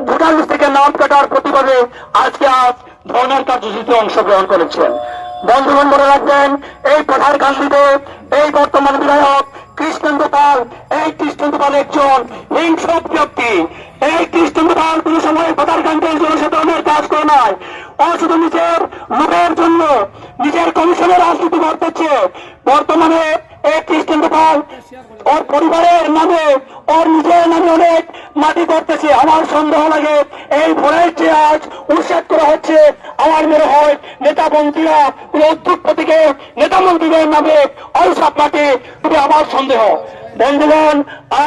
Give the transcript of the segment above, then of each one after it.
Voter list থেকে নাম কাটার প্রতিবাদে আজকে ধর্ণার কার্যসূচিতে অংশগ্রহণ করেছেন। বন্ধুগণ, মনে রাখবেন, এই পাথারকান্দিতে এই বর্তমান বিধায়ক কৃষ্ণেন্দু পাল, এই কৃষ্ণেন্দু পাল একজন হিংস্র ব্যক্তি। এই কৃষ্ণেন্দু পাল কোন সময় পাথারকান্দির জনসাধারণের কাজ করে নাই। ও শুধু নিজের লোকের জন্য নিজের কমিশনের রাজনীতি করতেছে। বর্তমানে এই কৃষ্ণেন্দু পাল ওর পরিবারের নামে, ওর নিজের নামে অনেক মাটি করতেছে। আমার সন্দেহ লাগে এই ভোরের যে আজ উচ্ছেদ করা হচ্ছে, আমার মনে হয় নেতা মন্ত্রীরা কোন উদ্যোগ প্রতীকে নেতা মন্ত্রীদের নামে ওইসব মাটি, তবে আমার সন্দেহ। বন্ধুগণ,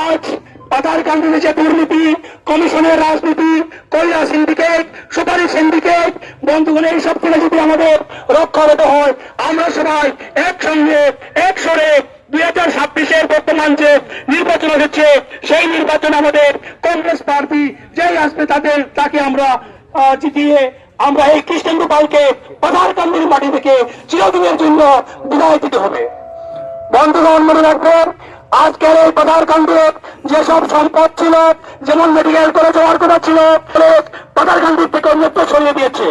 আজ পাথারকান্দিতে যে দুর্নীতি, কমিশনের রাজনীতি, কয়লা সিন্ডিকেট, সুপারি সিন্ডিকেট, বন্ধুগণ, এইসব থেকে যদি আমাদের রক্ষা পেতে হয়, আমরা সবাই একসঙ্গে একসরে 2026-এর বর্তমান যে নির্বাচন হচ্ছে, সেই নির্বাচন আমাদের কংগ্রেস পার্টি যেই আসবে তাকে আমরা জিতিয়ে আমরা এই কৃষ্ণেন্দু পালকে পাথারকান্দির মাটি থেকে চিরদিনের জন্য বিদায় দিতে হবে। বন্ধুগণ, মনে রাখবেন, আজকের এই পাথারকান্দির যেসব সম্পদ ছিল, যেমন মেডিকেল কলেজ হওয়ার কথা ছিল, পাথারকান্দির থেকে অন্যত্র সরিয়ে দিয়েছে।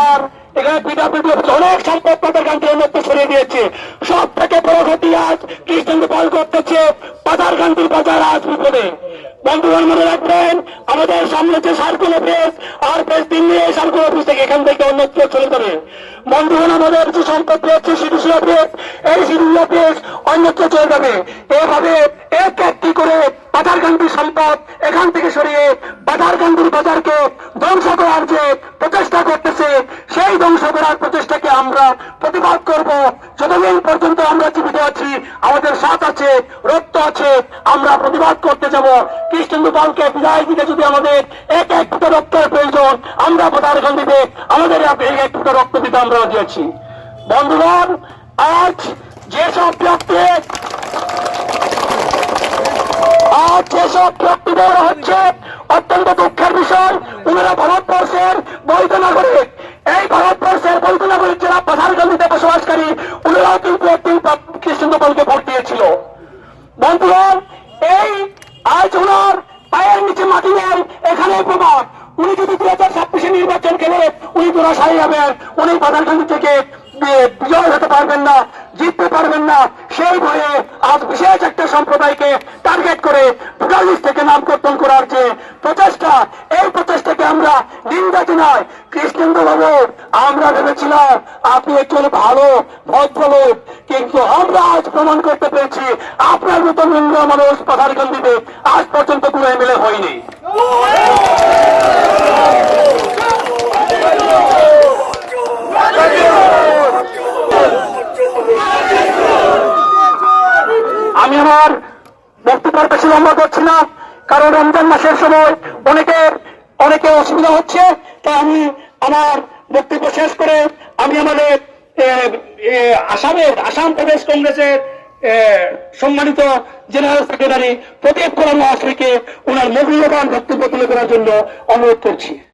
আর এখানে পিডাব্লিউডি অনেক সম্পদ পাথারকান্দির অন্যত্র সরিয়ে দিয়েছে। সব থেকে বড় ক্ষতি আজ কৃষ্ণেন্দু পাল করতেছে পাথারকান্দির বাজার আজ বিপদে। বন্ধুগণ, মনে রাখবেন, আমাদের সামনে যে সার্কুল অফিস আর 5 দিন নিয়ে সার্কুল অফিস থেকে এখান থেকে অন্যত্র চলে যাবে। বন্ধুগণ, আমাদের যে সম্পত্তি হচ্ছে সিডিসি অফিস, এই সিডিসি অফিস অন্যত্র চলে যাবে। এভাবে এক একটি করে পাথারকান্দির সম্পদ এখান থেকে সরিয়ে পাথারকান্দির বাজারকে ধ্বংস করার যে প্রচেষ্টা করতেছে, সেই ধ্বংস করার প্রচেষ্টাকে আমরা প্রতিবাদ করব। যতদিন পর্যন্ত আমরা জীবিত আছি, আমাদের সাথ আছে, রক্ত আছে, আমরা প্রতিবাদ করতে যাব। কৃষ্ণেন্দু পালকে বিদায় দিতে যদি আমাদের এক এক ফুটা রক্তের প্রয়োজন, আমরা পাথারকান্দিতে আমাদের এক ফুটা রক্ত দিতে আমরা রাজি আছি। বন্ধুগণ, আজ যেসব ব্যক্তিদের হচ্ছে অত্যন্ত দুঃখের বিষয়, ওনারা ভারতবর্ষের বৈধ নাগরিক। এই ভারতবর্ষের বৈধ নাগরিক যারা পাথারকান্দিতে বসবাসকারী, ওনারাও কিন্তু একদিন কৃষ্ণেন্দু পালকে ভোট দিয়েছিল। বন্ধুগণ, এই আজ ওনার পায়ের নিচে মাটি নেই, এখানে প্রমাণ। উনি যদি 2026-এ নির্বাচন খেলে উনি ধরাশায়ী হবেন, উনি পাথারকান্দি থেকে বিজয় হতে পারবেন না, জিততে পারবেন না। সেই ভয়ে আজ বিশেষ একটা সম্প্রদায়কে টার্গেট করে ভোটার লিস্ট থেকে নাম কর্তন করার যে প্রচেষ্টা, এই প্রচেষ্টাকে আমরা নিন্দা জানাই। কৃষ্ণেন্দু বাবু, আমরা ভেবেছিলাম আপনি একজন ভালো ভদ্রলোক, কিন্তু আমরা আজ প্রমাণ করতে পেরেছি আপনার মতো নিম্ন মানুষ পাথারকান্দিতে আজ পর্যন্ত কোনো এমএলএ হয়নি। আমি আমার বক্তব্য বেশি লম্বা করছি না, কারণ রমজান মাসের সময় অনেকে অসুবিধা হচ্ছে। তাই আমি আমার বক্তব্য শেষ করে আমি আমাদের আসাম প্রদেশ কংগ্রেসের সম্মানিত জেনারেল সেক্রেটারি প্রদীপ কুমার মহাশয়কে ওনার মূল্যবান বক্তব্য তুলে ধরার জন্য অনুরোধ করছি।